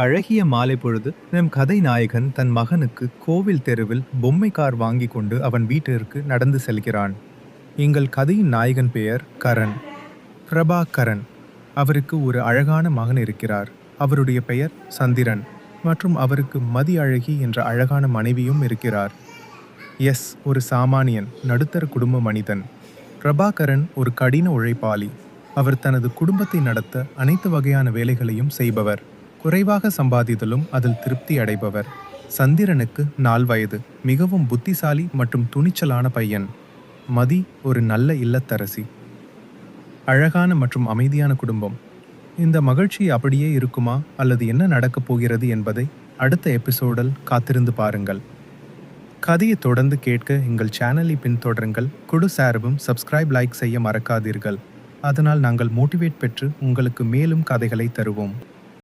அழகிய மாலை பொழுது நம் கதை நாயகன் தன் மகனுக்கு கோவில் தெருவில் பொம்மை கார் வாங்கி கொண்டு அவன் வீட்டிற்கு நடந்து செல்கிறான். எங்கள் கதையின் நாயகன் பெயர் கரண், பிரபாகரன். அவருக்கு ஒரு அழகான மகன் இருக்கிறார். அவருடைய பெயர் சந்திரன் மற்றும் அவருக்கு மதி அழகி என்ற அழகான மனைவியும் இருக்கிறார். ஒரு சாமானியன், நடுத்தர குடும்ப மனிதன். பிரபாகரன் ஒரு கடின உழைப்பாளி. அவர் தனது குடும்பத்தை நடத்த அனைத்து வகையான வேலைகளையும் செய்பவர். குறைவாக சம்பாதித்தலும் அதில் திருப்தி அடைபவர். சந்திரனுக்கு 4 வயது, மிகவும் புத்திசாலி மற்றும் துணிச்சலான பையன். மதி ஒரு நல்ல இல்லத்தரசி. அழகான மற்றும் அமைதியான குடும்பம். இந்த மகிழ்ச்சி அப்படியே இருக்குமா அல்லது என்ன நடக்கப் போகிறது என்பதை அடுத்த எபிசோடில் காத்திருந்து பாருங்கள். கதையை தொடர்ந்து கேட்க எங்கள் சேனலை பின்தொடருங்கள். குடு சார்பும் சப்ஸ்கிரைப், லைக் செய்ய மறக்காதீர்கள். அதனால் நாங்கள் மோட்டிவேட் பெற்று உங்களுக்கு மேலும் கதைகளை தருவோம்.